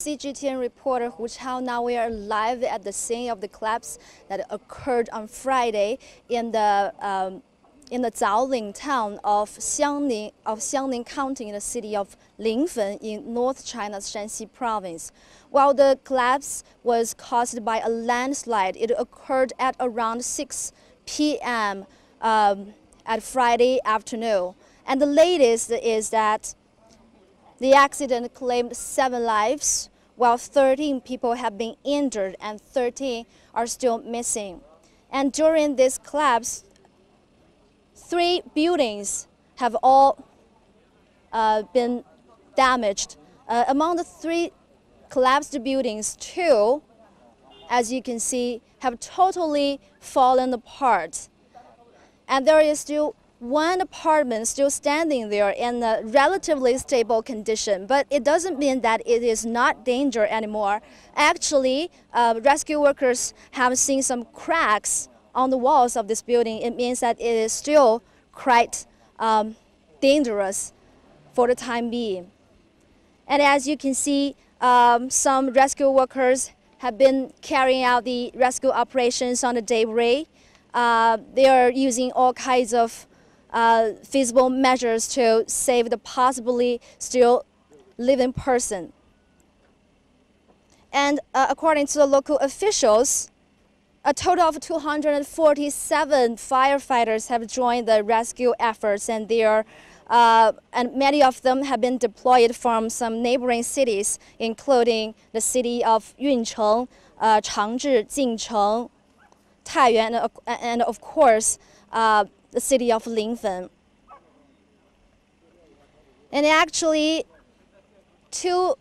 CGTN reporter Hu Chao. Now we are live at the scene of the collapse that occurred on Friday in the Xiangning town of Xiangning County in the city of Linfen in North China's Shanxi province. While the collapse was caused by a landslide, it occurred at around 6 p.m. At Friday afternoon. And the latest is that the accident claimed 7 lives, while 13 people have been injured and 13 are still missing. And during this collapse, 3 buildings have all been damaged. Among the 3 collapsed buildings, 2, as you can see, have totally fallen apart. And there is still 1 apartment still standing there in a relatively stable condition, but it doesn't mean that it is not danger anymore. Actually, rescue workers have seen some cracks on the walls of this building. It means that it is still quite dangerous for the time being. And as you can see, some rescue workers have been carrying out the rescue operations on the debris. They are using all kinds of feasible measures to save the possibly still living person. And according to the local officials, a total of 247 firefighters have joined the rescue efforts, and and many of them have been deployed from some neighboring cities, including the city of Yuncheng, Changzhi, Jingcheng, Taiyuan, and of course, the city of Linfen. And actually, 2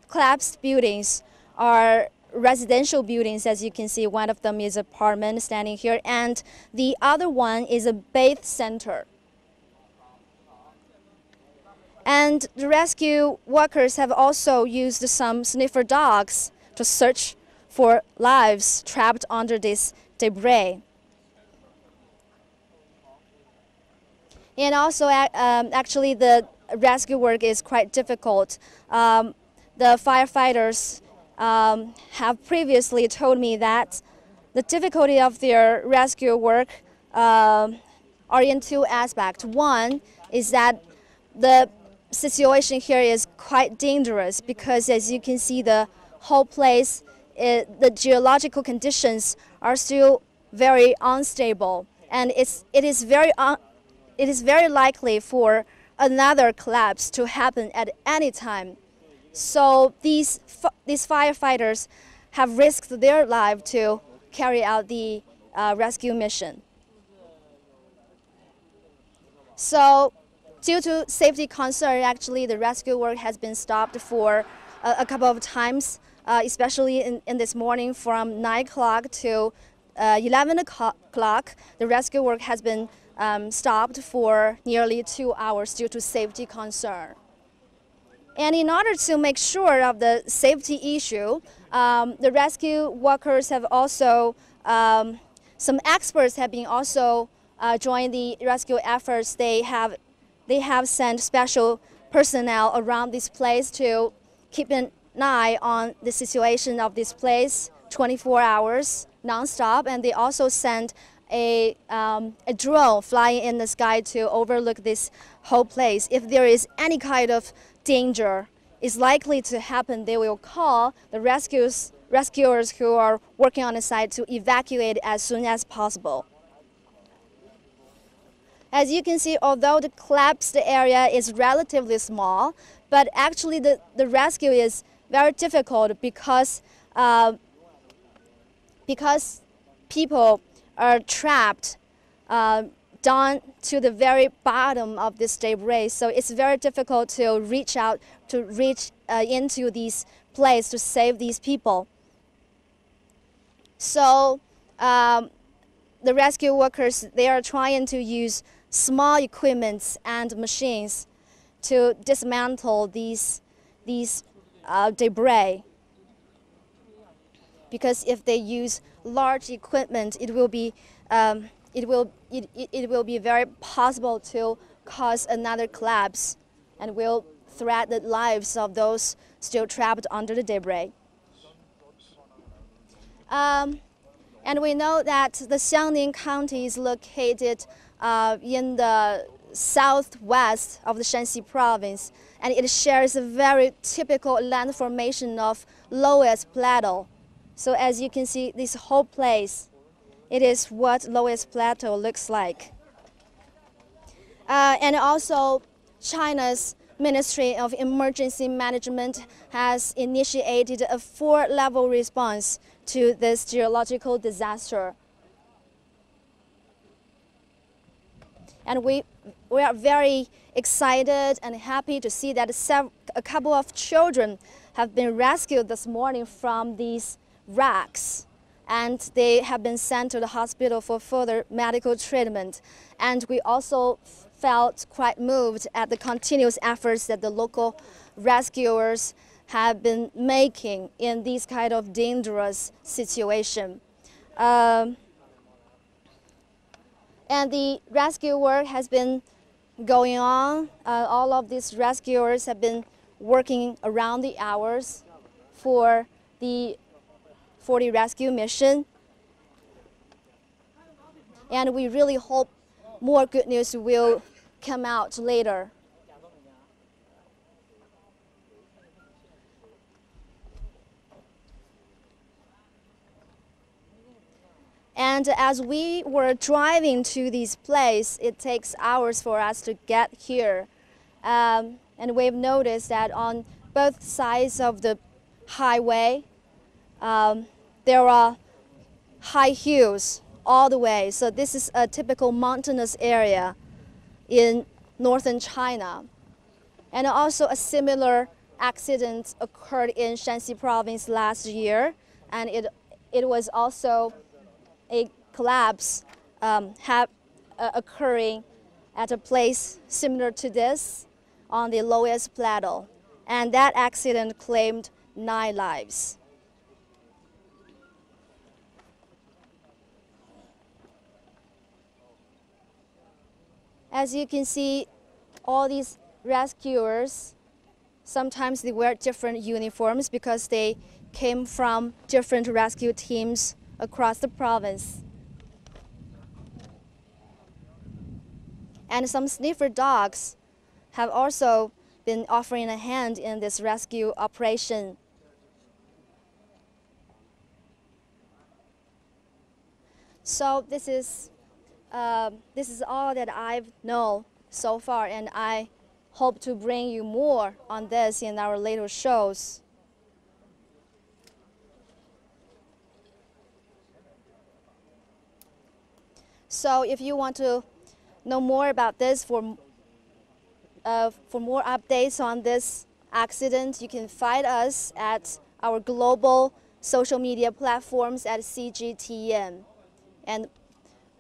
collapsed buildings are residential buildings, as you can see. One of them is an apartment standing here, and the other one is a bath center. And the rescue workers have also used some sniffer dogs to search for lives trapped under this debris. And also, actually, the rescue work is quite difficult. The firefighters have previously told me that the difficulty of their rescue work are in 2 aspects. One is that the situation here is quite dangerous because, as you can see, the whole place, the geological conditions are still very unstable, and it is very likely for another collapse to happen at any time. So these firefighters have risked their life to carry out the rescue mission. So due to safety concern, actually the rescue work has been stopped for a couple of times, especially in this morning from 9 o'clock to 11 o'clock. The rescue work has been stopped for nearly 2 hours due to safety concern. And in order to make sure of the safety issue, the rescue workers have also, some experts have been also joined the rescue efforts. They have sent special personnel around this place to keep an eye on the situation of this place 24 hours non-stop, and they also sent a drone flying in the sky to overlook this whole place. If there is any kind of danger is likely to happen, they will call the rescuers who are working on the site to evacuate as soon as possible. As you can see, although the collapsed area is relatively small, but actually the rescue is very difficult because people are trapped down to the very bottom of this debris. So it's very difficult to reach into these places to save these people. So the rescue workers, they are trying to use small equipment and machines to dismantle these debris. Because if they use large equipment, it will be very possible to cause another collapse, and will threat the lives of those still trapped under the debris. And we know that the Xiangning County is located in the southwest of the Shanxi province, and it shares a very typical land formation of lowest plateau. So as you can see, this whole place, it is what lowest plateau looks like. And also, China's Ministry of Emergency Management has initiated a 4-level response to this geological disaster. And we are very excited and happy to see that a couple of children have been rescued this morning from these wrecks, and they have been sent to the hospital for further medical treatment. And we also felt quite moved at the continuous efforts that the local rescuers have been making in this kind of dangerous situation. And the rescue work has been going on. All of these rescuers have been working around the hours for the rescue mission. And we really hope more good news will come out later. And as we were driving to this place, it takes hours for us to get here. And we've noticed that on both sides of the highway, there are high hills all the way. So this is a typical mountainous area in northern China. And also a similar accident occurred in Shanxi province last year, and it was also a collapse occurring at a place similar to this on the lowest plateau. And that accident claimed 9 lives. As you can see, all these rescuers, sometimes they wear different uniforms because they came from different rescue teams across the province. And some sniffer dogs have also been offering a hand in this rescue operation. So this is all that I've known so far, and I hope to bring you more on this in our later shows. So if you want to know more about this, for more updates on this accident, you can find us at our global social media platforms at CGTN. And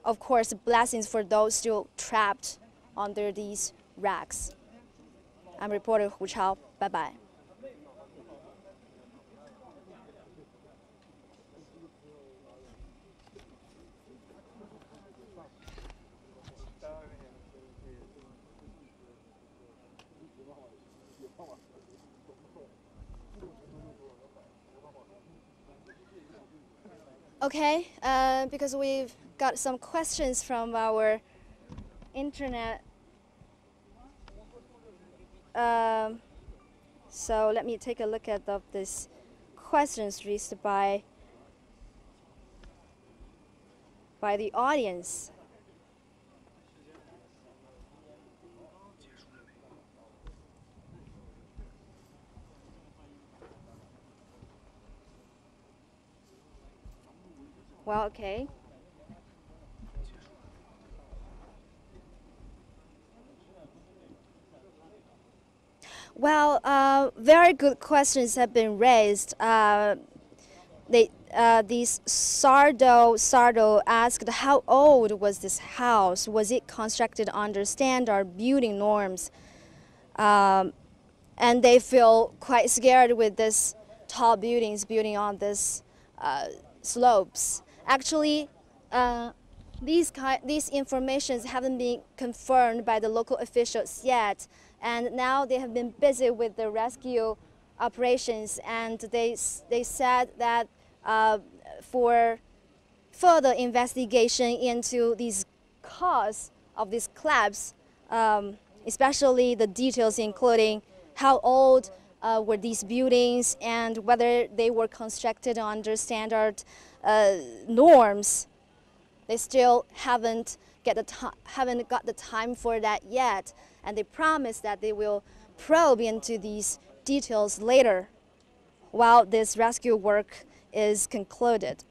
of course, blessings for those still trapped under these wrecks. I'm reporter Hu Chao. Bye-bye. Okay, because we've got some questions from our internet. So let me take a look at these questions raised by the audience. Well, okay. Well, very good questions have been raised. These Sardo asked, how old was this house? Was it constructed under standard building norms? And they feel quite scared with this tall buildings building on this slopes. Actually, these informations haven't been confirmed by the local officials yet, and now they have been busy with the rescue operations, and they said that for further investigation into these cause of this collapse, especially the details including how old were these buildings and whether they were constructed under standard norms. They still haven't got the time for that yet, and they promise that they will probe into these details later while this rescue work is concluded.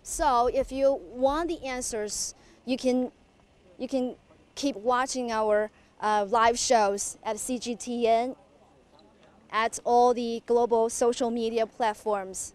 So if you want the answers, you can keep watching our live shows at CGTN, at all the global social media platforms.